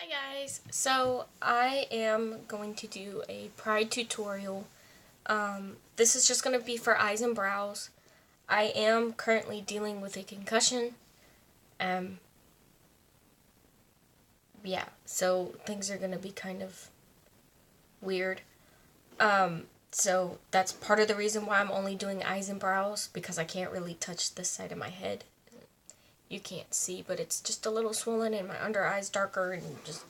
Guys, so I am going to do a Pride tutorial. This is just going to be for eyes and brows. I am currently dealing with a concussion. Yeah, so things are going to be kind of weird. So that's part of the reason why I'm only doing eyes and brows, because I can't really touch this side of my head. You can't see, but it's just a little swollen and my under eye's darker and just...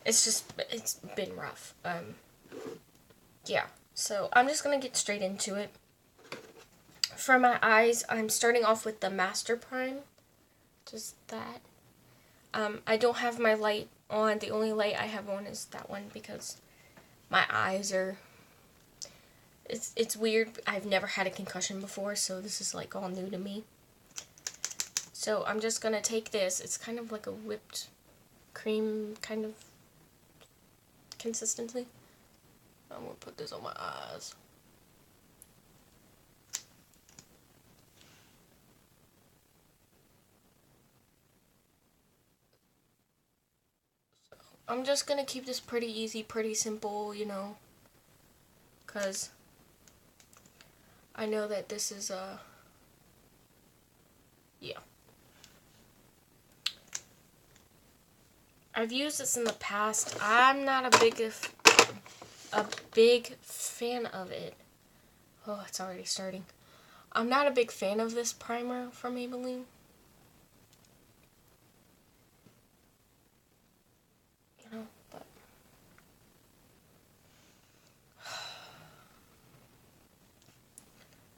it's been rough. Yeah, so I'm just going to get straight into it. For my eyes, I'm starting off with the Master Prime. Just that. I don't have my light on. The only light I have on is that one because my eyes are... It's weird. I've never had a concussion before, so this is like all new to me. So I'm just going to take this. It's kind of like a whipped cream kind of consistency. I'm going to put this on my eyes. So I'm just going to keep this pretty easy, pretty simple, you know, because I know that this is yeah. I've used this in the past. I'm not a big fan of it. Oh, it's already starting. I'm not a big fan of this primer from Maybelline. You know, but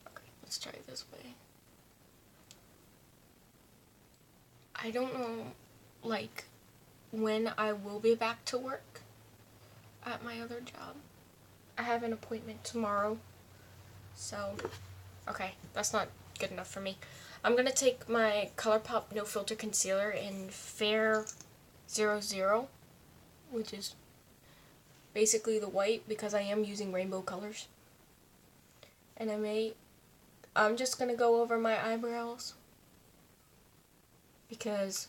okay, let's try it this way. I don't know, like, when I will be back to work at my other job. I have an appointment tomorrow, so, okay, that's not good enough for me. I'm going to take my Colourpop No Filter Concealer in Fair 00, which is basically the white, because I am using rainbow colors. And I'm just going to go over my eyebrows, because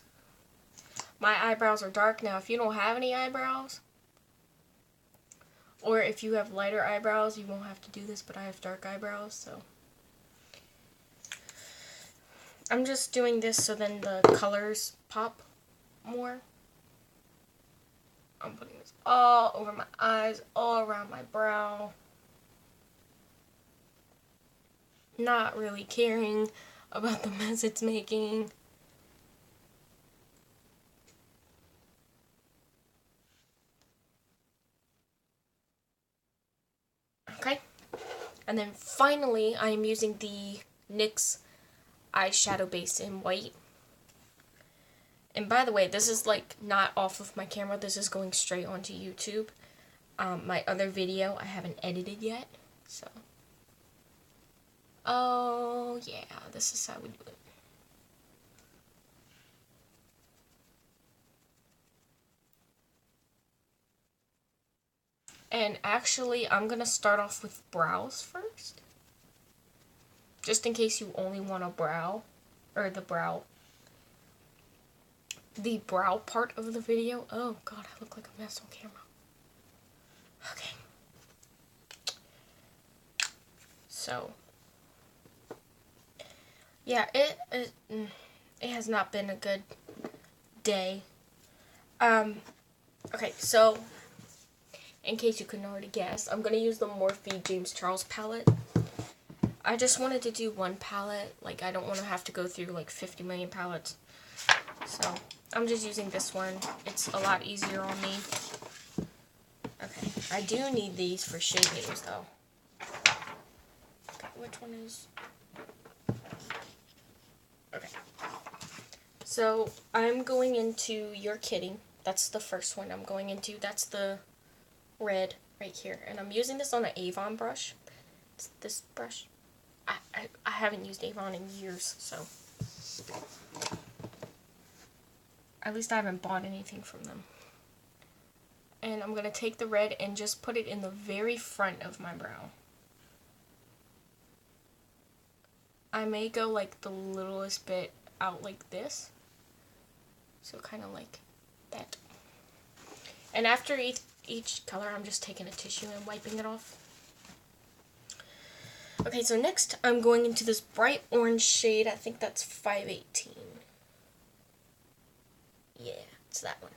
my eyebrows are dark. Now, if you don't have any eyebrows, or if you have lighter eyebrows, you won't have to do this, but I have dark eyebrows, so I'm just doing this so then the colors pop more. I'm putting this all over my eyes, all around my brow. Not really caring about the mess it's making. Okay. And then finally, I am using the NYX eyeshadow base in white. And by the way, this is like not off of my camera. This is going straight onto YouTube. My other video I haven't edited yet. So, oh yeah, this is how we do it. And actually, I'm going to start off with brows first. Just in case you only want a brow, or the brow part of the video. Oh god, I look like a mess on camera. Okay. So, yeah, it has not been a good day. Okay, so in case you couldn't already guess, I'm going to use the Morphe James Charles palette. I just wanted to do one palette. Like, I don't want to have to go through, like, 50 million palettes. So, I'm just using this one. It's a lot easier on me. Okay, I do need these for shadings, though. Okay, which one is... Okay. So, I'm going into You're Kidding. That's the first one I'm going into. That's the red right here. And I'm using this on an Avon brush. It's this brush. I haven't used Avon in years, so at least I haven't bought anything from them. And I'm going to take the red and just put it in the very front of my brow. I may go like the littlest bit out like this, So kind of like that. And after each color, I'm just taking a tissue and wiping it off. Okay, so next I'm going into this bright orange shade. I think that's 518. Yeah, it's that one.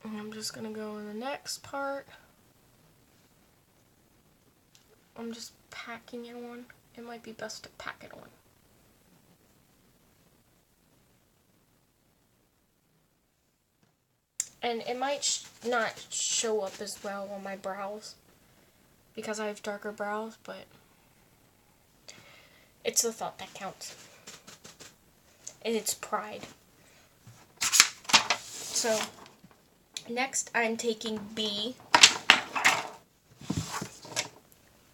And I'm just going to go in the next part. I'm just packing it on. It might be best to pack it on. And it might not show up as well on my brows because I have darker brows, but it's the thought that counts. And it's pride. So, next I'm taking B,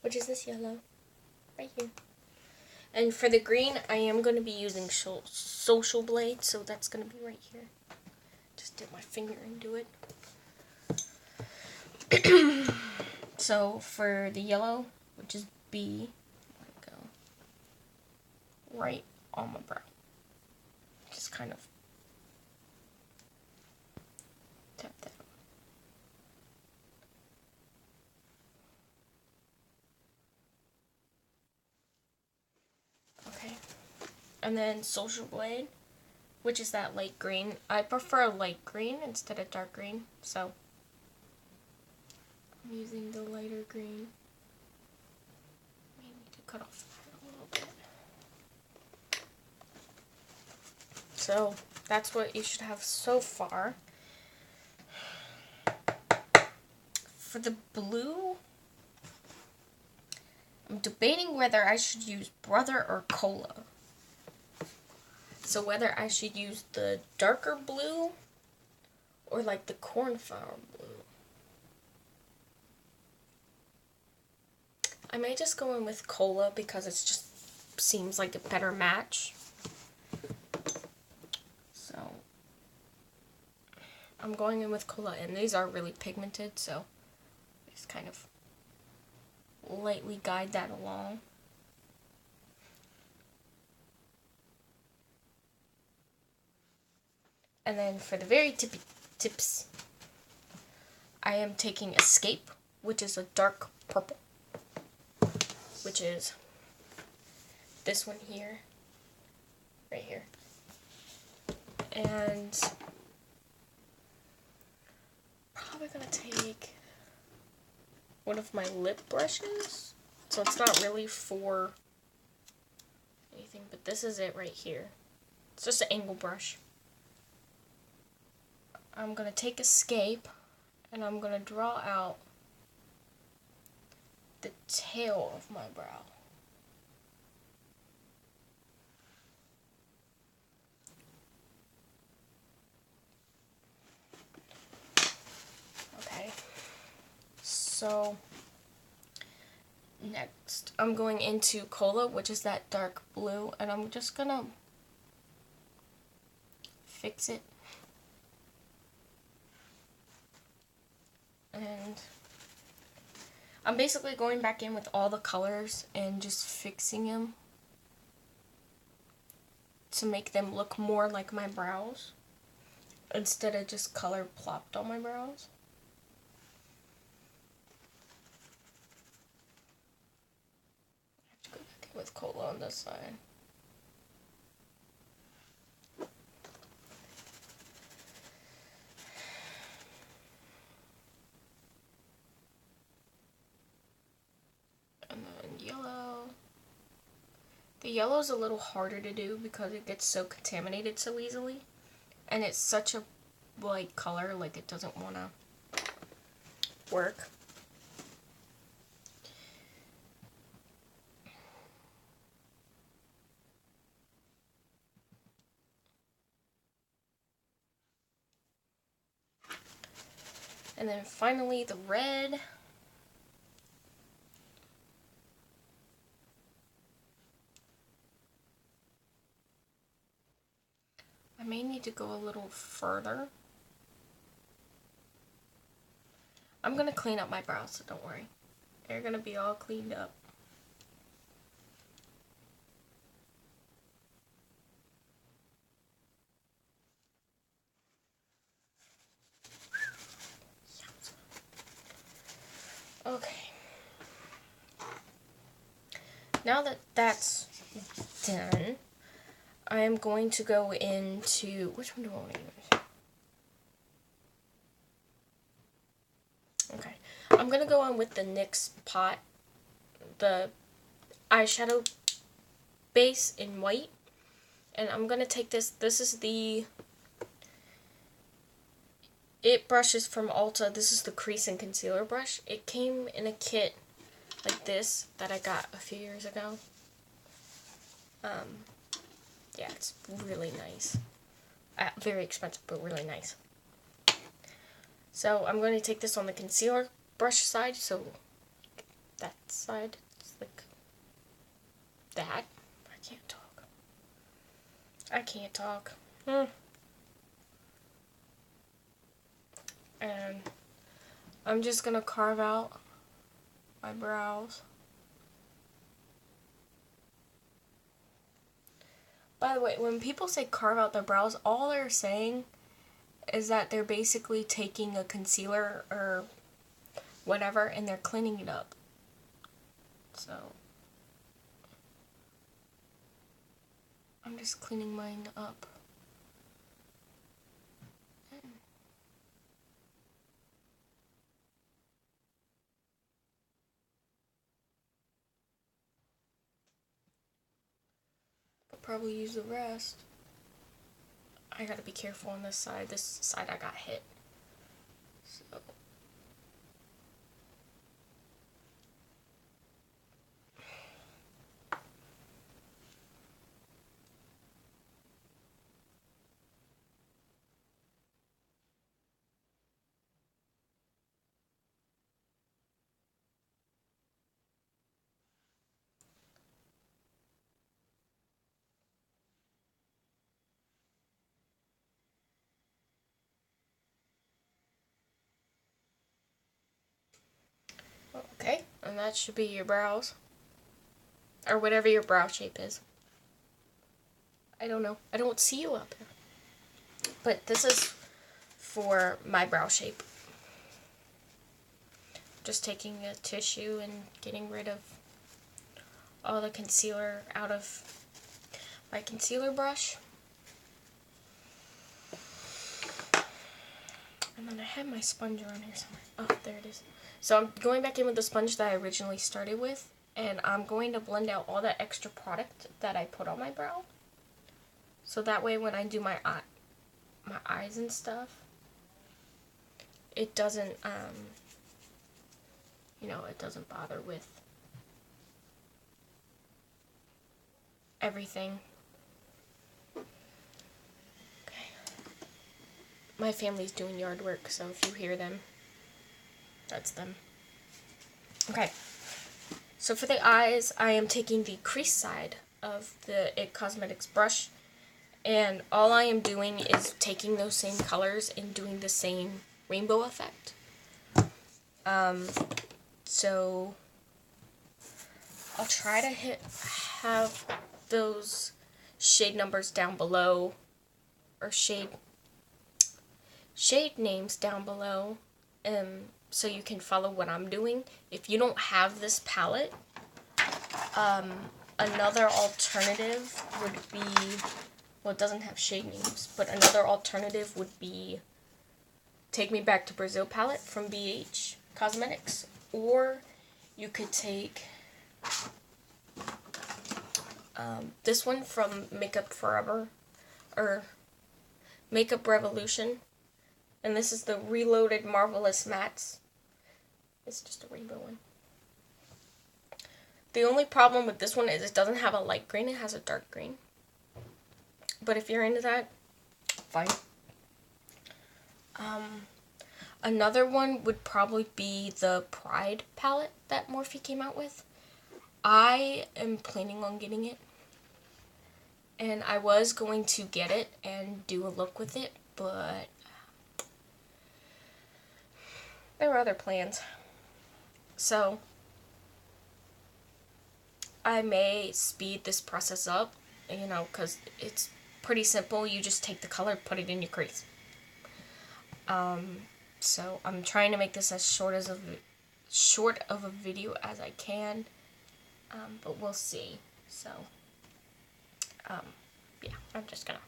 which is this yellow, right here. And for the green, I am going to be using Social Blade, so that's going to be right here. Just dip my finger into it. So for the yellow, which is B, I'm going to go right on my brow. Just kind of tap that. Okay. And then Social Blade, which is that light green. I prefer light green instead of dark green, so I'm using the lighter green. I need to cut off that a little bit. So that's what you should have so far. For the blue, I'm debating whether I should use Brother or Cola. So whether I should use the darker blue or like the cornflower blue. I may just go in with Cola because it just seems like a better match. So I'm going in with Cola, and these are really pigmented, so just kind of lightly guide that along. And then for the very tippy tips, I am taking Escape, which is a dark purple, which is this one here, right here. And probably gonna take one of my lip brushes. So it's not really for anything, but this is it right here. It's just an angle brush. I'm gonna take Escape and I'm gonna draw out the tail of my brow. Okay, so next I'm going into Cola, which is that dark blue, and I'm just gonna fix it. And I'm basically going back in with all the colors and just fixing them to make them look more like my brows instead of just color plopped on my brows. I have to go back in with Cola on this side. And then yellow. The yellow is a little harder to do because it gets so contaminated so easily. And it's such a light color, like it doesn't want to work. And then finally the red. I may need to go a little further. I'm going to clean up my brows, so don't worry. They're going to be all cleaned up. now that that's done, I am going to go into, which one do I want to use? Okay, I'm going to go on with the NYX Pot, the eyeshadow base in white. And I'm going to take this is the It brushes from Ulta. This is the crease and concealer brush. It came in a kit like this that I got a few years ago. Yeah, it's really nice. Very expensive, but really nice. So I'm going to take this on the concealer brush side. So that side, it's like that. I can't talk. I can't talk. And I'm just going to carve out my brows. By the way, when people say carve out their brows, all they're saying is that they're basically taking a concealer or whatever and they're cleaning it up. So I'm just cleaning mine up. I'll probably use the rest. I gotta be careful on this side. This side I got hit. So okay, and that should be your brows. Or whatever your brow shape is. I don't know. I don't see you up there. But this is for my brow shape. Just taking a tissue and getting rid of all the concealer out of my concealer brush. And then I have my sponge around here somewhere. Oh, there it is. So I'm going back in with the sponge that I originally started with. And I'm going to blend out all that extra product that I put on my brow. So that way when I do my eyes and stuff, it doesn't, you know, it doesn't bother with everything. Okay. My family's doing yard work, so if you hear them, that's them. Okay. So for the eyes, I am taking the crease side of the IT Cosmetics brush, and all I am doing is taking those same colors and doing the same rainbow effect. So I'll try to have those shade numbers down below, or shade names down below, so you can follow what I'm doing. If you don't have this palette, another alternative would be, well, it doesn't have shade names, but another alternative would be Take Me Back to Brazil palette from BH Cosmetics, or you could take this one from Makeup Forever, or Makeup Revolution, and this is the Reloaded Marvelous Mattes. It's just a rainbow one. The only problem with this one is it doesn't have a light green, it has a dark green. But if you're into that, fine. Another one would probably be the P.R.I.D.E palette that Morphe came out with. I am planning on getting it. And I was going to get it and do a look with it, but there were other plans. So I may speed this process up, you know, because it's pretty simple. You just take the color, put it in your crease. So I'm trying to make this as short of a video as I can. but we'll see. So, yeah, I'm just gonna.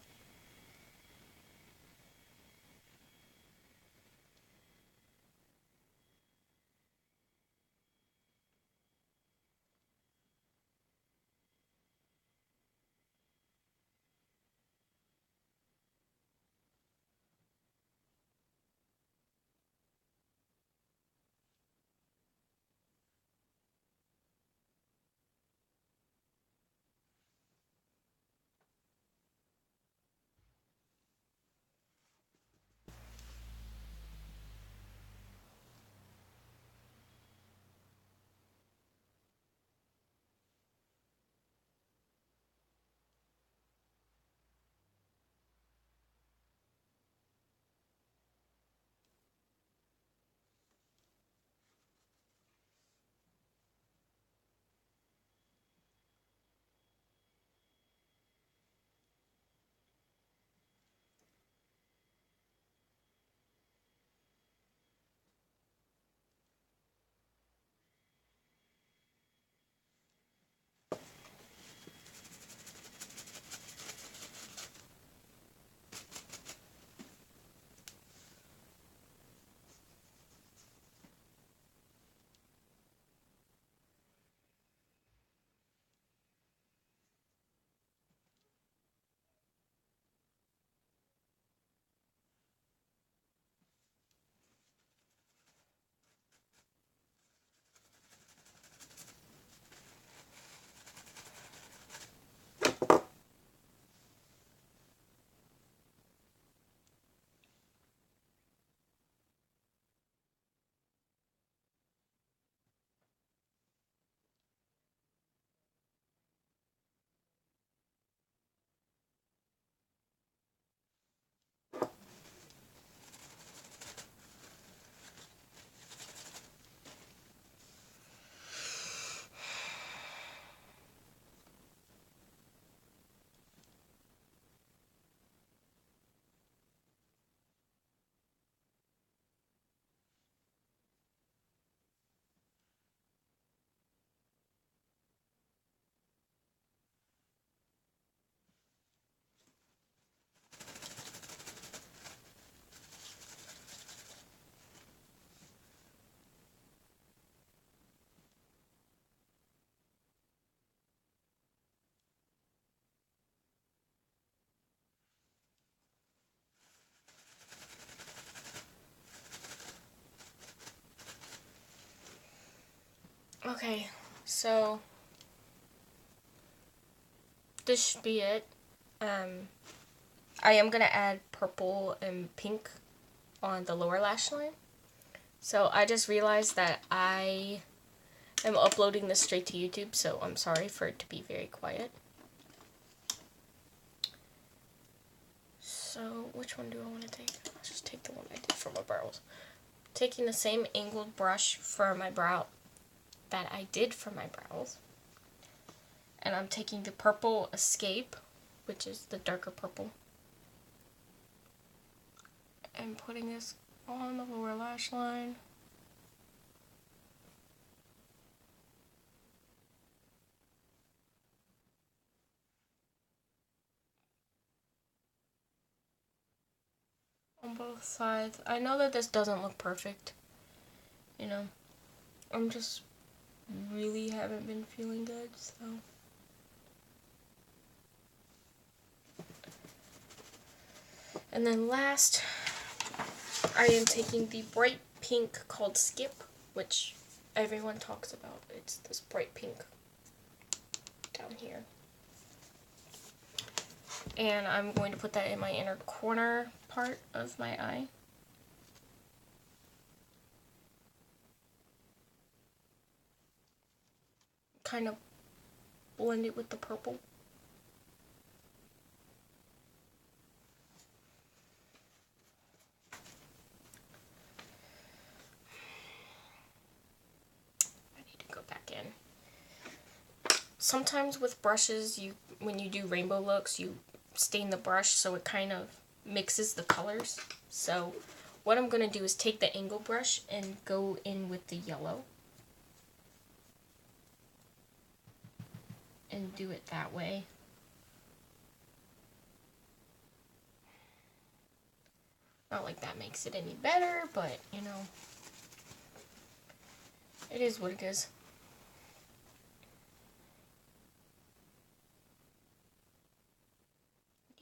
Okay, so this should be it. I am gonna add purple and pink on the lower lash line. So I just realized that I am uploading this straight to YouTube, so I'm sorry for it to be very quiet. So which one do I want to take? Let's just take the one I did for my brows. Taking the same angled brush for my brow that I did for my brows. And I'm taking the purple Escape, which is the darker purple, and putting this on the lower lash line. On both sides. I know that this doesn't look perfect. You know, I'm just really haven't been feeling good, so. And then last, I am taking the bright pink called Skip, which everyone talks about. It's this bright pink down here. And I'm going to put that in my inner corner part of my eye. Kind of blend it with the purple. I need to go back in. Sometimes with brushes, when you do rainbow looks, you stain the brush so it kind of mixes the colors. So what I'm going to do is take the angle brush and go in with the yellow. and do it that way. Not like that makes it any better, but, you know, it is what it is.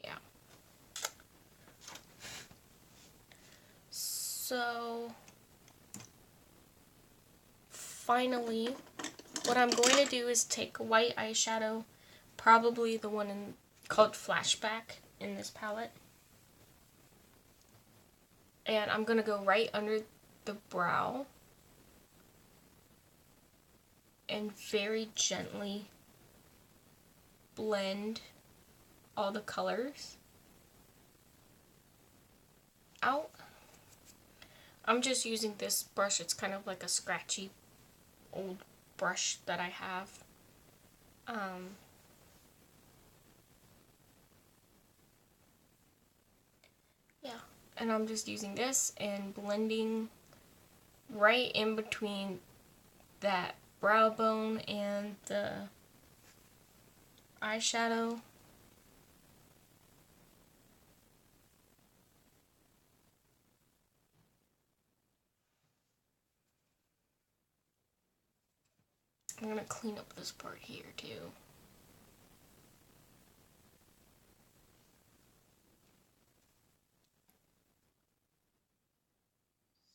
Yeah. So, finally, what I'm going to do is take a white eyeshadow, probably the one called Flashback in this palette. And I'm going to go right under the brow and very gently blend all the colors out. I'm just using this brush. It's kind of like a scratchy old brush that I have. Yeah, and I'm just using this and blending right in between that brow bone and the eyeshadow. I'm going to clean up this part here too.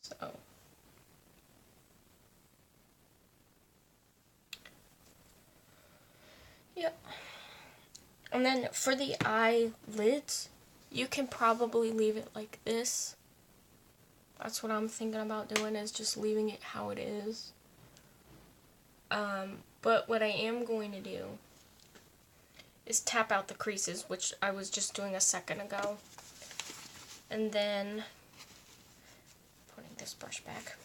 So, yep. And then for the eyelids, you can probably leave it like this. That's what I'm thinking about doing, is just leaving it how it is. But what I am going to do is tap out the creases, which I was just doing a second ago. And then putting this brush back.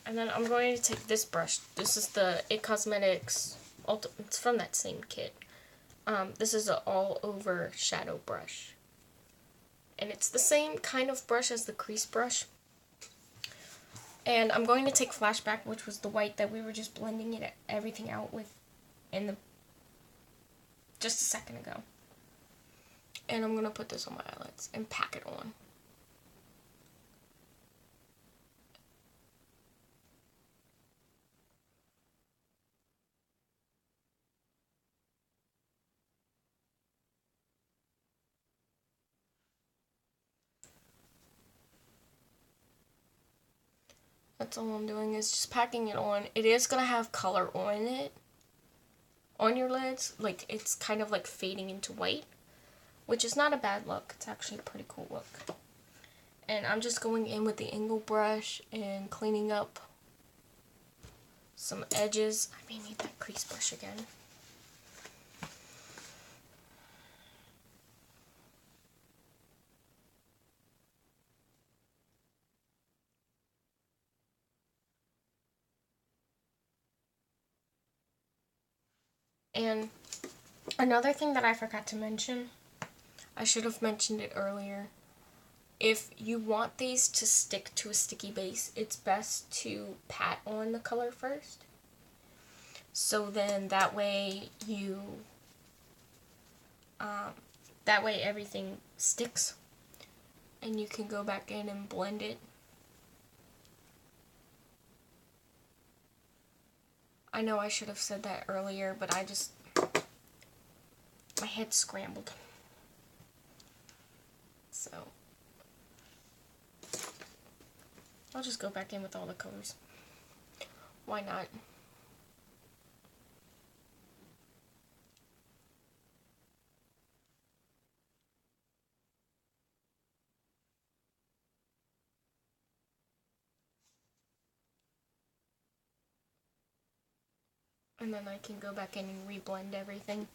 And then I'm going to take this brush. This is the It Cosmetics, it's from that same kit. This is an all-over shadow brush. And it's the same kind of brush as the crease brush. And I'm going to take Flashback, which was the white that we were just blending everything out with just a second ago. And I'm going to put this on my eyelids and pack it on. That's all I'm doing, is just packing it on. It is going to have color on it, on your lids. Like, it's kind of like fading into white, which is not a bad look. It's actually a pretty cool look. And I'm just going in with the angle brush and cleaning up some edges. I may need that crease brush again. And another thing that I forgot to mention, I should have mentioned it earlier. If you want these to stick to a sticky base, it's best to pat on the color first. So then that way everything sticks and you can go back in and blend it. I know I should have said that earlier, but my head's scrambled. So, I'll just go back in with all the colors. Why not? And then I can go back in and reblend everything.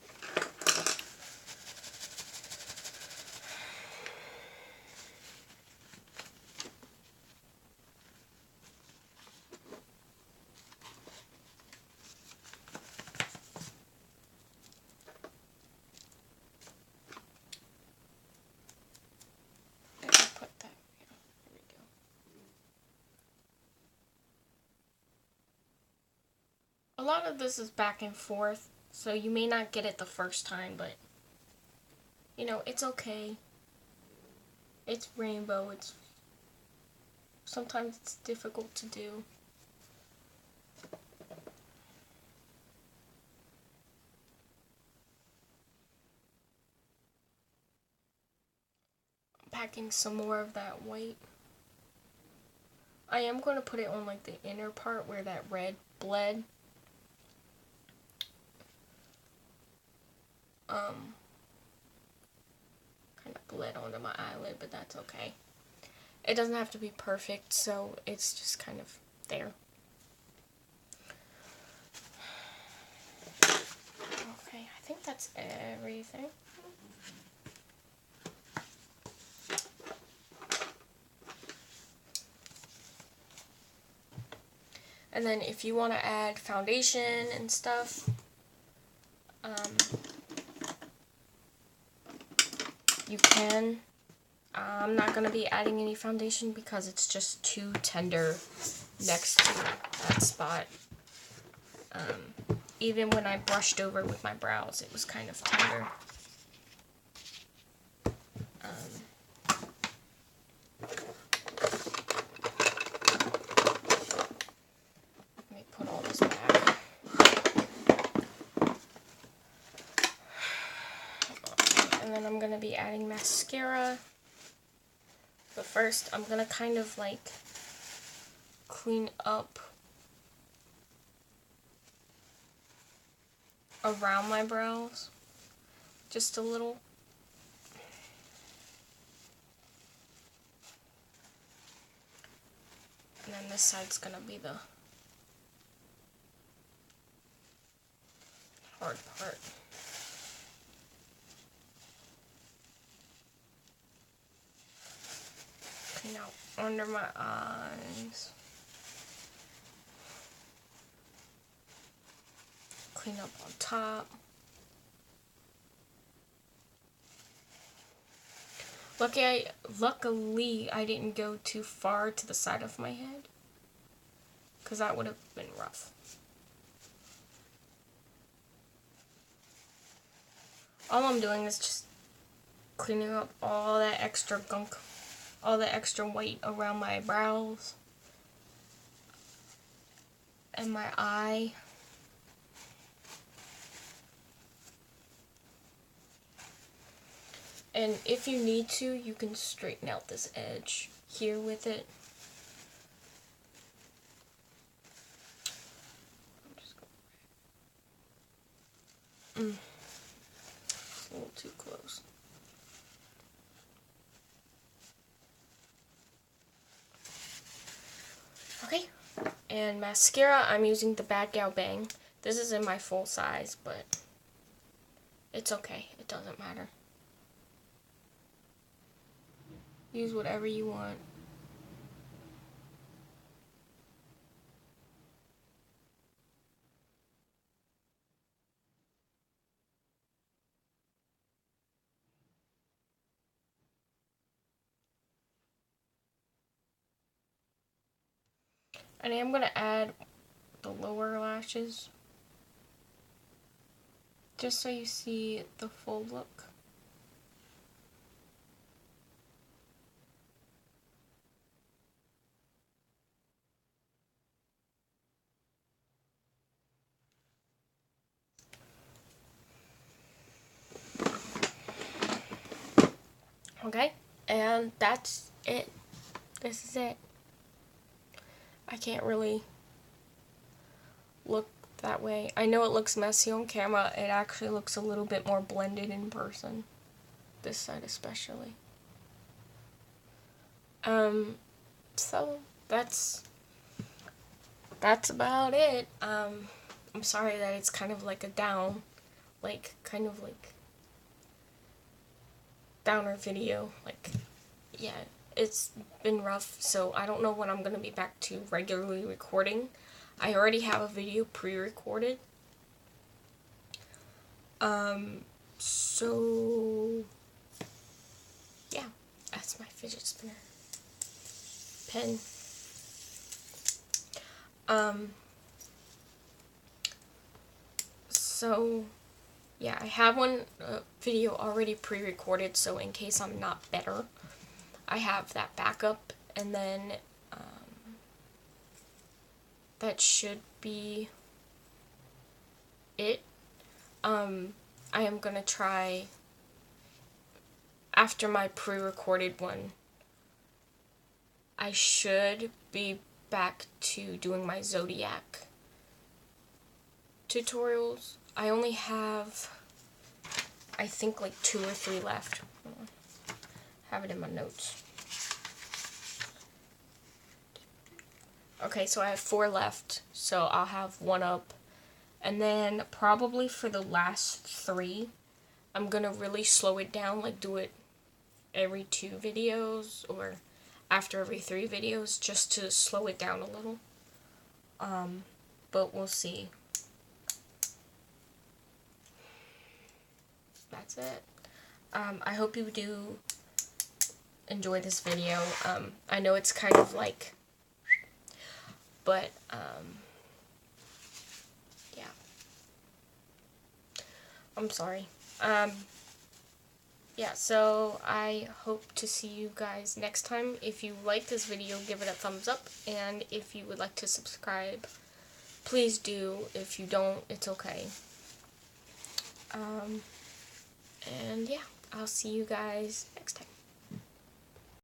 Put that. Yeah, there we go. lot of this is back and forth, so you may not get it the first time, but, you know, it's okay. It's rainbow. Sometimes it's difficult to do. Packing some more of that white. I am going to put it on like the inner part where that red bled. Kind of bled onto my eyelid, but that's okay. It doesn't have to be perfect, so it's just kind of there. Okay, I think that's everything. And then if you want to add foundation and stuff, you can. I'm not going to be adding any foundation because it's just too tender next to that spot. Even when I brushed over with my brows, it was kind of tender. Let me put all this back. And then I'm going to be adding mascara. But first, I'm going to kind of like clean up around my brows just a little. And then this side's going to be the hard part. Clean out under my eyes. Clean up on top. Luckily, I didn't go too far to the side of my head, because that would have been rough. All I'm doing is just cleaning up all that extra gunk, all the extra white around my brows and my eye. And if you need to, you can straighten out this edge here with it. It's a little too close. Okay, and mascara, I'm using the Bad Gal Bang. This is in my full size, but it's okay. It doesn't matter. Use whatever you want. And I am going to add the lower lashes, just so you see the full look. Okay, and that's it. This is it. I can't really look that way. I know it looks messy on camera. It actually looks a little bit more blended in person. This side especially. So that's about it. I'm sorry that it's kind of like a downer video. Like, yeah, it's been rough, so I don't know when I'm gonna be back to regularly recording. I already have a video pre-recorded. So yeah, that's my fidget spinner pen. So, yeah, I have one video already pre-recorded, so in case I'm not better, I have that backup, and then that should be it. I am gonna try, after my pre-recorded one, I should be back to doing my Zodiac tutorials. I only have, I think, like 2 or 3 left. Have it in my notes. Okay, so I have 4 left, so I'll have 1 up. And then probably for the last 3, I'm gonna really slow it down, like do it every 2 videos or after every 3 videos, just to slow it down a little. But we'll see. That's it. I hope you do enjoy this video. I know it's kind of like, but yeah. I'm sorry. Yeah, so I hope to see you guys next time. If you like this video, give it a thumbs up, and if you would like to subscribe, please do. If you don't, it's okay. And yeah, I'll see you guys next time.